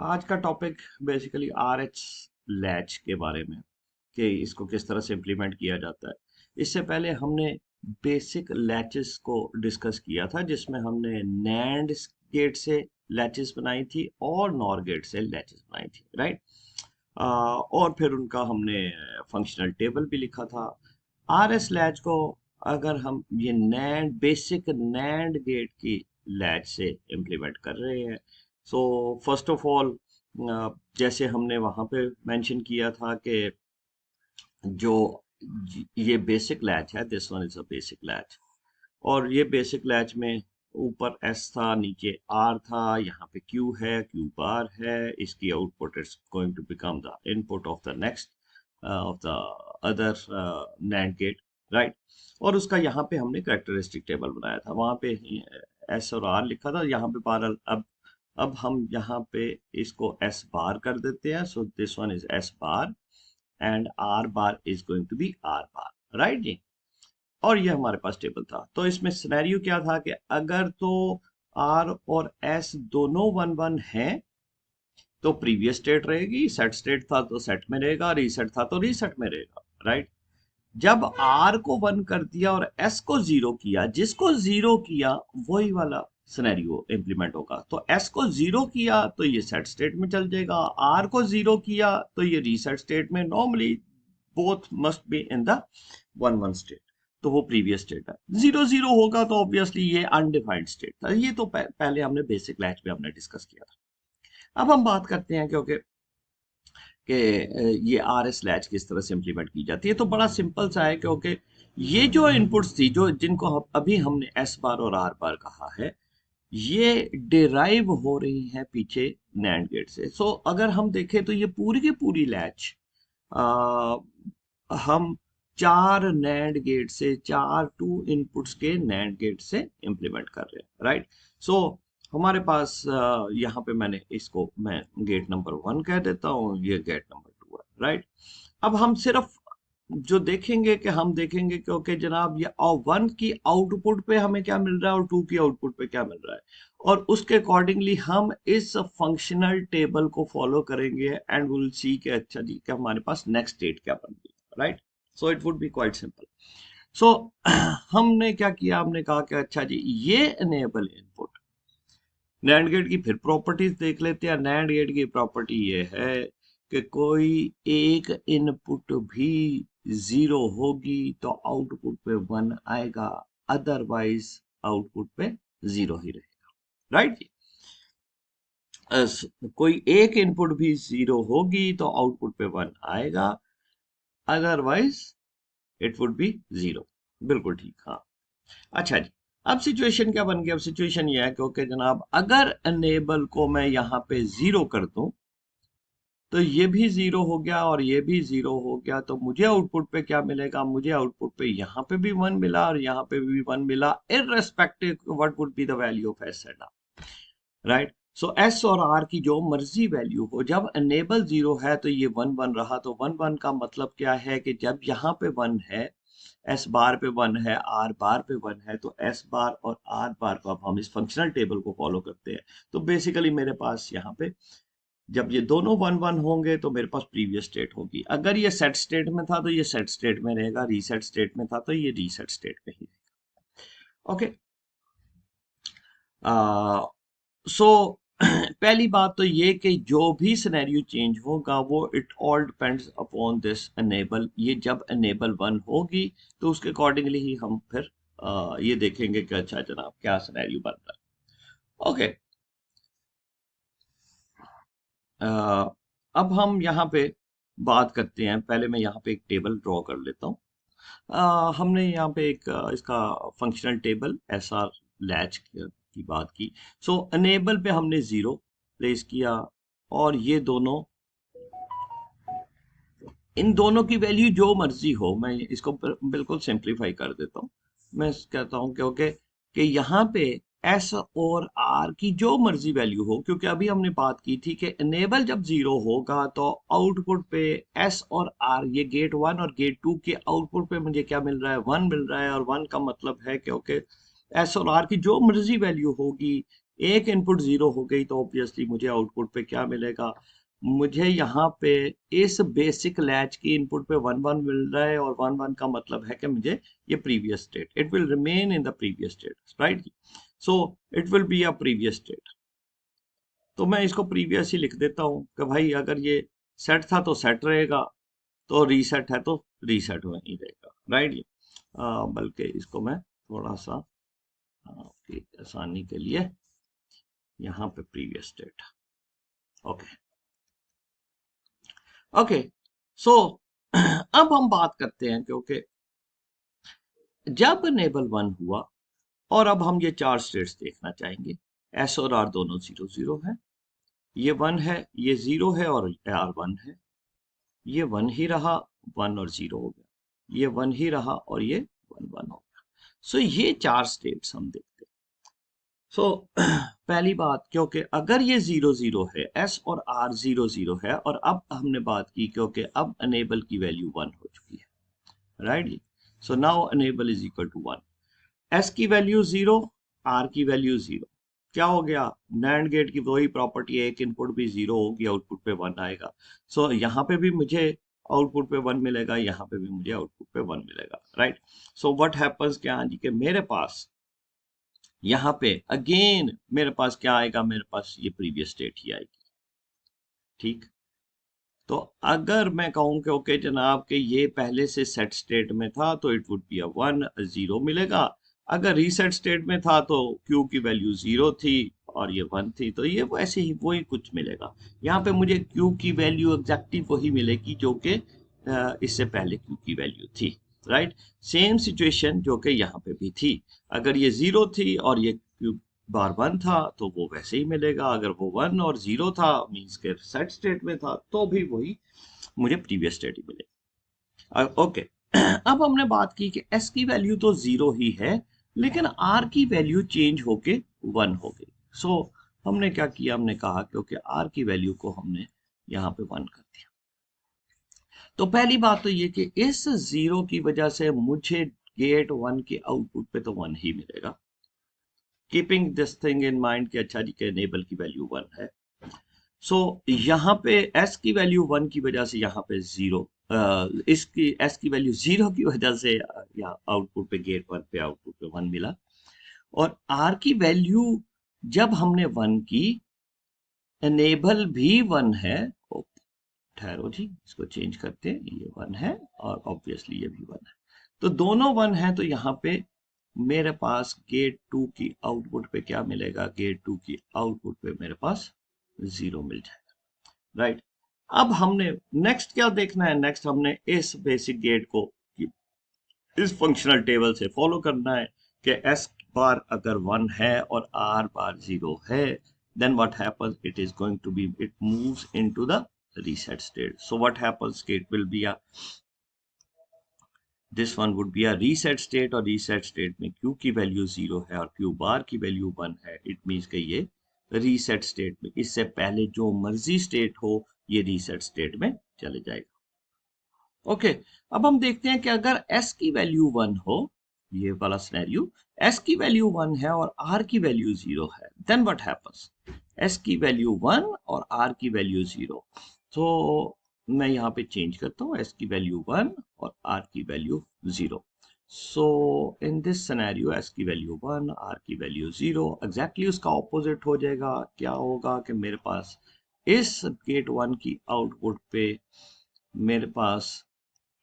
आज का topic basically R H latch के बारे में कि इसको किस तरह से इम्प्लीमेंट किया जाता है। इससे पहले हमने बेसिक लैचेस को डिस्कस किया था जिसमें हमने नैंड गेट से लैचेस बनाई थी और नॉर गेट से लैचेस बनाई थी, राइट। और फिर उनका हमने फंक्शनल टेबल भी लिखा था। आर एस लैच को अगर हम ये नैंड बेसिक नैंड गेट की लैच से इम्प्लीमेंट कर रहे हैं, सो फर्स्ट ऑफ ऑल जैसे हमने वहां पे मेंशन किया था कि जो ये बेसिक लैच है, this one is a basic latch. और ये बेसिक लैच में ऊपर एस था, नीचे आर था, यहाँ पे क्यू है, क्यू बार है। इसकी output is going to become the input of the next of the other NAND gate, right. और उसका यहाँ पे हमने कैरेक्टरिस्टिक टेबल बनाया था, वहां पे एस और आर लिखा था, यहाँ पे बार। अब हम यहाँ पे इसको एस बार कर देते हैं, so this one is S bar and R bar is going to be R bar, right जी। और ये हमारे पास टेबल था। तो इसमें सिनेरियो क्या था कि अगर तो आर और एस दोनों वन वन हैं तो प्रीवियस स्टेट रहेगी, सेट स्टेट था तो सेट में रहेगा, रीसेट था तो रीसेट में रहेगा, राइट। जब आर को वन कर दिया और एस को जीरो किया, जिसको जीरो किया वही वाला सिनेरियो इंप्लीमेंट होगा। तो एस को जीरो किया तो ये सेट स्टेट में चल जाएगा, आर को जीरो किया तो ये रीसेट स्टेट में। Normally both must be in the one one state, तो वो प्रीवियस स्टेट है। जीरो जीरो होगा तो ऑब्वियसली ये अनडिफाइंड स्टेट था। ये तो पहले हमने बेसिक लैच में हमने डिस्कस किया था। अब हम बात करते हैं क्योंकि कि ये आर एस लैच किस तरह से इम्प्लीमेंट की जाती है। तो बड़ा सिंपल सा है क्योंकि ये जो इनपुट्स थी, जो जिनको अभी हमने एस बार और आर बार कहा है, ये डिराइव हो रही है पीछे नैंड गेट से। सो अगर हम देखें तो ये पूरी की पूरी लैच हम चार नैंड गेट से, चार टू इनपुट्स के नैंड गेट से इंप्लीमेंट कर रहे हैं, राइट। सो हमारे पास यहाँ पे मैंने इसको मैं गेट नंबर वन कह देता हूँ, ये गेट नंबर टू है, राइट। अब हम सिर्फ जो देखेंगे कि हम देखेंगे क्योंकि जनाब ये वन की आउटपुट पे हमें क्या मिल रहा है और टू की आउटपुट पे क्या मिल रहा है, और उसके अकॉर्डिंगली हम इस फंक्शनल टेबल को फॉलो करेंगे एंड विल सी कि अच्छा जी कि हमारे पास नेक्स्ट स्टेट क्या बन गई, right. So it would be quite simple. So हमने क्या किया, हमने कहा कि अच्छा जी ये एनेबल इनपुट, नैंड गेट की फिर प्रॉपर्टीज देख लेते हैं। नैंड गेट की प्रॉपर्टी ये है कि कोई एक इनपुट भी जीरो होगी तो आउटपुट पे वन आएगा, अदरवाइज आउटपुट पे जीरो ही रहेगा, राइट। कोई एक इनपुट भी जीरो होगी तो आउटपुट पे वन आएगा, otherwise it would B zero. बिल्कुल ठीक, हाँ। अच्छा जी, अब सिचुएशन क्या बन गया। अब सिचुएशन ये है क्योंकि जनाब अगर एनेबल को मैं यहाँ पे जीरो कर दूं तो ये भी जीरो हो गया और ये भी जीरो हो गया, तो मुझे आउटपुट पे क्या मिलेगा, मुझे आउटपुट पे यहाँ पे भी वन मिला और यहाँ पे भी वन मिला, irrespective what would be the value of S and R, right. So S और आर की जो मर्जी वैल्यू हो, जब एनेबल जीरो है तो ये वन वन रहा। तो वन वन का मतलब क्या है कि जब यहाँ पे वन है, एस बार पे वन है, आर बार पे वन है, तो एस बार और आर बार को अब हम इस फंक्शनल टेबल को फॉलो करते हैं। तो बेसिकली मेरे पास यहाँ पे जब ये दोनों वन वन होंगे तो मेरे पास प्रीवियस स्टेट होगी। अगर ये सेट स्टेट में था तो ये सेट स्टेट में रहेगा, रीसेट स्टेट में था तो ये रीसेट स्टेट में ही रहेगा। ओके। सो पहली बात तो ये कि जो भी सिनेरियो चेंज होगा वो it all depends upon this enable. ये जब एनेबल वन होगी तो उसके अकॉर्डिंगली ही हम फिर ये देखेंगे कि अच्छा जनाब क्या सिनेरियो बन रहा है। ओके। अब हम यहाँ पे बात करते हैं। पहले मैं यहाँ पे एक टेबल ड्रॉ कर लेता हूँ। हमने यहाँ पे एक इसका functional table S R latch की बात की। सो अनेबल पे हमने जीरो प्लेस किया और ये दोनों, इन दोनों की वैल्यू जो मर्जी हो, मैं इसको बिल्कुल सिंप्लीफाई कर देता हूँ। मैं कहता हूँ क्योंकि कि यहाँ पे एस और आर की जो मर्जी वैल्यू हो, क्योंकि अभी हमने बात की थी कि एनेबल जब जीरो होगा तो आउटपुट पे एस और आर, ये गेट वन और गेट टू के आउटपुट पे मुझे क्या मिल रहा है, वन मिल रहा है। और वन का मतलब है क्योंकि एस और आर की जो मर्जी वैल्यू होगी एक इनपुट 0 हो गई तो ऑब्वियसली मुझे आउटपुट पे क्या मिलेगा, मुझे यहाँ पे इस बेसिक लैच की इनपुट पे 1 1 मिल रहा है, और 1 1 का मतलब है कि मुझे ये previous state, it will remain in the previous state, right. So it will be a previous state. तो मैं इसको प्रीवियस ही लिख देता हूँ कि भाई अगर ये सेट था तो सेट रहेगा, तो रीसेट है तो रीसेट वहीं रहेगा, राइट। बल्कि इसको मैं थोड़ा सा आपकी आसानी के लिए यहाँ पे प्रीवियस स्टेट, ओके ओके। सो अब हम बात करते हैं, क्योंकि जब इनेबल 1 हुआ और अब हम ये चार स्टेट्स देखना चाहेंगे, एस और आर दोनों 0 0 है, ये 1 है, ये 0 है, और आर 1 है, ये 1 ही रहा, 1 और 0 हो गया, ये 1 ही रहा और ये 1 1 हो गया। सो ये चार स्टेट्स हम देखते हैं। सो पहली बात, क्योंकि अगर ये 0 0 है, एस और आर 0 0 है, और अब हमने बात की क्योंकि अब अनेबल की वैल्यू 1 हो चुकी है, right. So now enable is equal to 1, S की वैल्यू 0, आर की वैल्यू 0, क्या हो गया, नैंड गेट की वही प्रॉपर्टी है, एक इनपुट भी 0 होगी, आउटपुट पे 1 आएगा। सो यहाँ पे भी मुझे आउटपुट पे 1 मिलेगा, यहाँ पे भी मुझे आउटपुट पे 1 मिलेगा, राइट। सो व्हाट हैपेंस, क्या जी कि मेरे पास यहाँ पे अगेन मेरे पास क्या आएगा, मेरे पास ये प्रीवियस स्टेट ही आएगी, ठीक। तो अगर मैं कहूं कि ओके जनाब के ये पहले से सेट स्टेट में था तो इट वुड बी अ 1 0 मिलेगा, अगर रीसेट स्टेट में था तो क्यू की वैल्यू 0 थी और ये 1 थी, तो ये वैसे ही वही कुछ मिलेगा। यहाँ पे मुझे क्यू की वैल्यू एग्जैक्टली वही मिलेगी जो कि इससे पहले क्यू की वैल्यू थी, राइट। सेम सिचुएशन जो कि यहाँ पे भी थी, अगर ये 0 थी और ये क्यू बार 1 था तो वो वैसे ही मिलेगा, अगर वो 1 और 0 था मीन्स के सेट स्टेट में था तो भी वही मुझे प्रीवियस स्टेट ही मिलेगा, ओके। अब हमने बात की कि एस की वैल्यू तो 0 ही है, लेकिन आर की वैल्यू चेंज होके 1 हो गई। सो हमने क्या किया, हमने कहा क्योंकि आर की वैल्यू को हमने यहाँ पे 1 कर दिया। तो पहली बात तो ये कि इस 0 की वजह से मुझे गेट 1 के आउटपुट पे तो 1 ही मिलेगा, keeping this thing in mind कि अच्छा जी के एनेबल की वैल्यू 1 है। सो यहाँ पे एस की वैल्यू 1 की वजह से यहाँ पे 0, इसकी एस की वैल्यू 0 की वजह से यहाँ आउटपुट पे गेट 1 पे आउटपुट पे 1 मिला, और आर की वैल्यू जब हमने 1 की, एनेबल भी 1 है, ठहरो जी इसको चेंज करते हैं, ये 1 है और ऑब्वियसली ये भी 1 है, तो दोनों 1 है, तो यहाँ पे मेरे पास गेट 2 की आउटपुट पे क्या मिलेगा, गेट 2 की आउटपुट पे मेरे पास 0 मिल जाएगा, राइट। अब हमने नेक्स्ट क्या देखना है, नेक्स्ट हमने इस बेसिक गेट को इस फंक्शनल टेबल से फॉलो करना है कि एस बार अगर 1 है और आर बार 0 है, then what happens, it is going to be, it moves into the reset state. So what happens, it will be a, this one would be a reset state, और reset state में q की value 0 है और q बार की value 1 है, it means कि ये reset state में इससे पहले जो मर्जी स्टेट हो ये reset state में चले जाएगा, ओके। अब हम देखते हैं कि अगर s की वैल्यू 1 हो, ये वाला सिनेरियो, s की वैल्यू 1 है और r की वैल्यू 0 है, देन व्हाट हैपेंस, s की वैल्यू 1 और r की वैल्यू 0, तो मैं यहाँ पे चेंज करता हूँ, s की वैल्यू 1 और r की value 0। So in this scenario s की वैल्यू 1, r की वैल्यू 0, एग्जैक्टली उसका ऑपोजिट हो जाएगा। क्या होगा कि मेरे पास इस गेट 1 की आउटपुट पे मेरे पास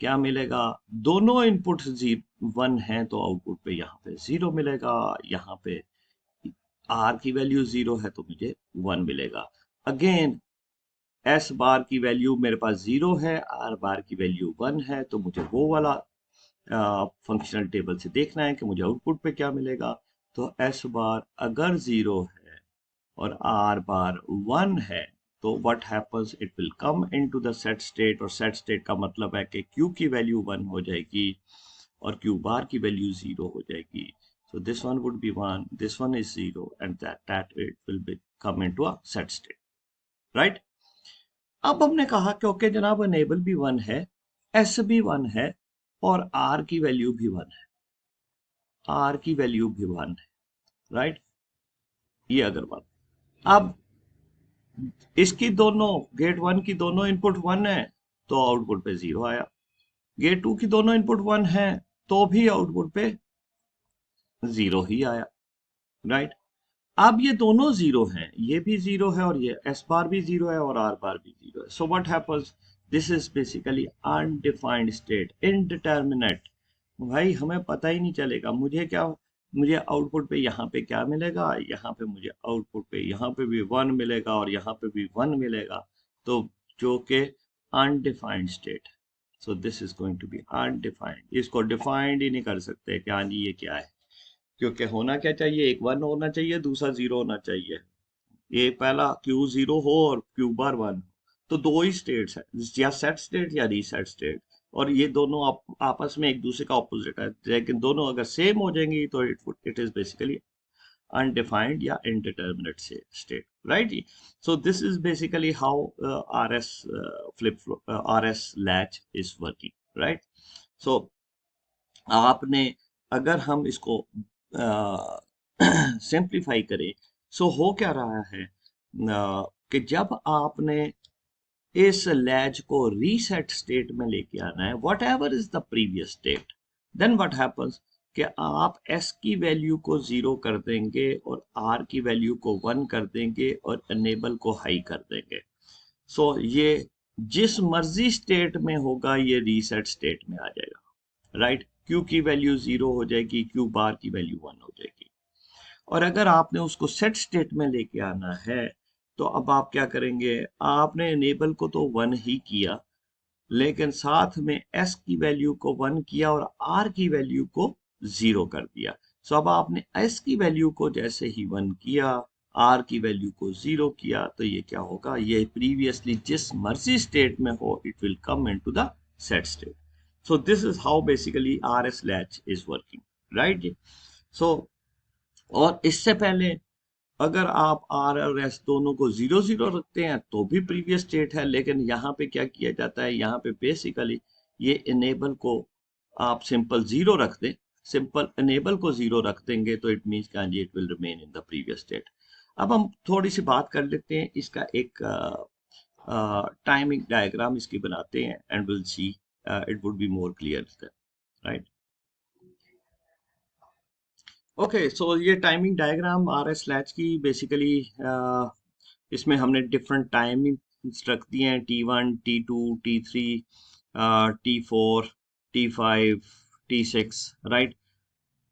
क्या मिलेगा, दोनों इनपुट 1 हैं तो आउटपुट पे यहाँ पे 0 मिलेगा, यहाँ पे आर की वैल्यू 0 है तो मुझे 1 मिलेगा। अगेन एस बार की वैल्यू मेरे पास 0 है, आर बार की वैल्यू 1 है, तो मुझे वो वाला फंक्शनल टेबल से देखना है कि मुझे आउटपुट पे क्या मिलेगा। तो एस बार अगर 0 है और आर बार 1 है, तो what happens, it will come into the set state, और सेट स्टेट का मतलब है कि क्यू की वैल्यू 1 हो जाएगी और क्यू बार की वैल्यू 0 हो जाएगी। So this one would be 1, this one is 0, and that it will be come into a set state, right? अब हमने कहा कि ओके जनाब enable भी 1 है, s भी 1 है और r की वैल्यू भी 1 है, r की वैल्यू भी 1 है, राइट। ये अगर बात, अब इसकी दोनों गेट वन की दोनों इनपुट वन है तो आउटपुट पे जीरो आया, गेट टू की दोनों इनपुट वन है तो भी आउटपुट पे जीरो ही आया, राइट। अब ये दोनों जीरो हैं, ये भी जीरो है और ये एस बार भी जीरो है और आर बार भी जीरो है। So what happens, this is basically undefined state, indeterminate. भाई हमें पता ही नहीं चलेगा मुझे क्या, मुझे आउटपुट पे यहाँ पे क्या मिलेगा, यहाँ पे मुझे आउटपुट पे यहाँ पे भी वन मिलेगा और यहाँ पे भी वन मिलेगा, तो जो कि undefined state. So this is going to be undefined, इसको डिफाइंड ही नहीं कर सकते कि हाँ जी ये क्या है, क्योंकि होना क्या चाहिए, एक वन होना चाहिए, दूसरा जीरो होना चाहिए। ये पहला क्यू जीरो हो और क्यू बार वन, तो दो ही स्टेट्स है, या सेट स्टेट या रीसेट स्टेट, और ये दोनों आपस में एक दूसरे का ऑपोजिट है, लेकिन दोनों अगर सेम हो जाएंगी तो इट इज बेसिकली अनडिफाइंड या इनडिटर्मिनेट स्टेट, राइट जी। So this is basically how R S R S latch is working, right. So आपने, अगर हम इसको सिंप्लीफाई करें, सो हो क्या रहा है कि जब आपने इस लैच को रीसेट स्टेट में लेके आना है, whatever is the previous state, then what happens कि आप एस की वैल्यू को जीरो कर देंगे और आर की वैल्यू को वन कर देंगे और अनेबल को हाई कर देंगे। सो ये जिस मर्जी स्टेट में होगा ये रीसेट स्टेट में आ जाएगा, राइट। क्यू की वैल्यू जीरो हो जाएगी, क्यू बार की वैल्यू वन हो जाएगी। और अगर आपने उसको सेट स्टेट में लेके आना है तो अब आप क्या करेंगे, आपने इनेबल को तो वन ही किया, लेकिन साथ में एस की वैल्यू को वन किया और आर की वैल्यू को जीरो कर दिया। सो अब आपने एस की वैल्यू को जैसे ही वन किया, आर की वैल्यू को जीरो किया, तो ये क्या होगा, ये प्रीवियसली जिस मर्जी स्टेट में हो it will come into the set state. So this is how basically R S latch is working, right जी। सो और इससे पहले अगर आप आर और एस दोनों को जीरो जीरो रखते हैं तो भी प्रीवियस स्टेट है, लेकिन यहाँ पे क्या किया जाता है, यहाँ पे बेसिकली ये इनेबल को आप सिंपल जीरो रख दें, सिंपल इनेबल को जीरो रख देंगे तो इट मीन्स कि it will remain in the previous state. अब हम थोड़ी सी बात कर लेते हैं, इसका एक टाइमिंग डायग्राम इसकी बनाते हैं and will see it would be more clear, right. Okay, so ये timing diagram R S latch की बेसिकली, इसमें हमने डिफरेंट टाइमिंग रख दिए हैं, T1, T2, T3, T4, T5, T6, right.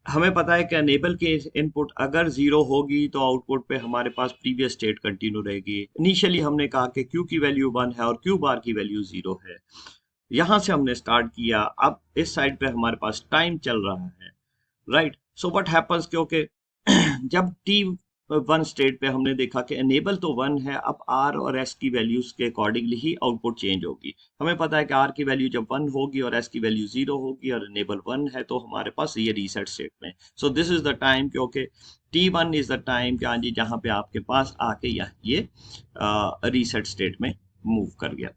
हमें पता है कि अनेबल के इनपुट अगर जीरो होगी तो आउटपुट पे हमारे पास प्रीवियस स्टेट कंटिन्यू रहेगी। इनिशियली हमने कहा कि क्यू की वैल्यू वन है और क्यू बार की वैल्यू जीरो है, यहां से हमने स्टार्ट किया, अब इस साइड पे हमारे पास टाइम चल रहा है, राइट। सो व्हाट हैपेंस, क्योंकि जब टी वन स्टेट पे हमने देखा कि एनेबल तो वन है, अब आर और एस की वैल्यूज के अकॉर्डिंगली ही आउटपुट चेंज होगी। हमें पता है कि आर की वैल्यू जब वन होगी और एस की वैल्यू जीरो होगी और एनेबल वन है तो हमारे पास ये रीसेट स्टेट में। So this is the time, क्योंकि T one is the time कि हाँ जी जहाँ पे आपके पास आके ये रीसेट स्टेट में मूव कर गया।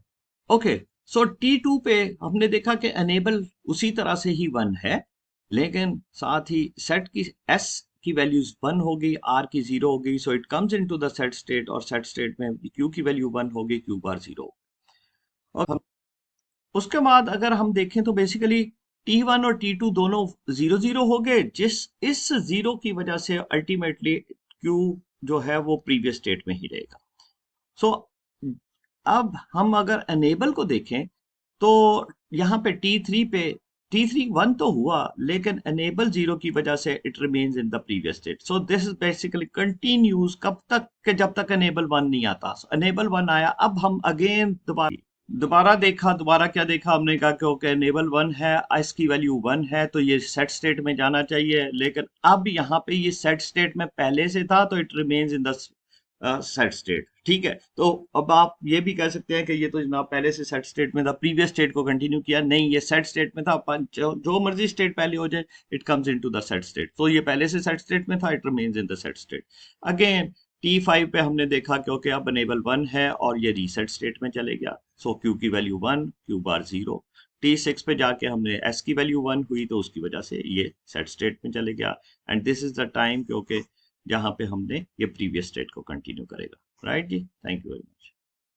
ओके, सो टी टू पे हमने देखा कि अनेबल उसी तरह से ही वन है, लेकिन साथ ही सेट की एस की वैल्यूज वन हो गई, आर की जीरो हो गई, so it comes into the set state, और सेट स्टेट में क्यू की वैल्यू वन हो गई, क्यू बार जीरो। और उसके बाद अगर हम देखें तो बेसिकली टी वन और टी टू दोनों जीरो जीरो हो गए, जिस इस जीरो की वजह से अल्टीमेटली क्यू जो है वो प्रीवियस स्टेट में ही रहेगा। सो अब हम अगर अनेबल को देखें तो यहाँ पे टी थ्री वन तो हुआ, लेकिन अनेबल जीरो की वजह से it remains in the previous state. So this is basically continues कब तक के जब तक अनेबल वन नहीं आता। अनेबल वन आया, अब हम अगेन दोबारा दोबारा देखा, दोबारा क्या देखा हमने, कहा कि ओके अनेबल वन है, एस की वैल्यू वन है तो ये सेट स्टेट में जाना चाहिए, लेकिन अब यहाँ पे ये सेट स्टेट में पहले से था तो it remains in the set state, ठीक है। तो अब आप ये भी कह सकते हैं कि ये तो जनाब पहले से सेट स्टेट में था, प्रीवियस स्टेट को कंटिन्यू किया, नहीं ये सेट स्टेट में था, जो मर्जी स्टेट पहले हो जाए it comes into the set state, तो ये पहले से सेट स्टेट में था, it remains in the set state. Again T5 पे हमने देखा क्योंकि अब अनेबल वन है और ये रीसेट स्टेट में चले गया, सो क्यू की value one, Q bar zero. T6 पे जाके हमने एस की वैल्यू वन हुई तो उसकी वजह से ये सेट स्टेट में चले गया, and this is the time क्योंकि जहाँ पे हमने ये प्रीवियस स्टेट को कंटिन्यू करेगा। राइट जी, थैंक यू वेरी मच।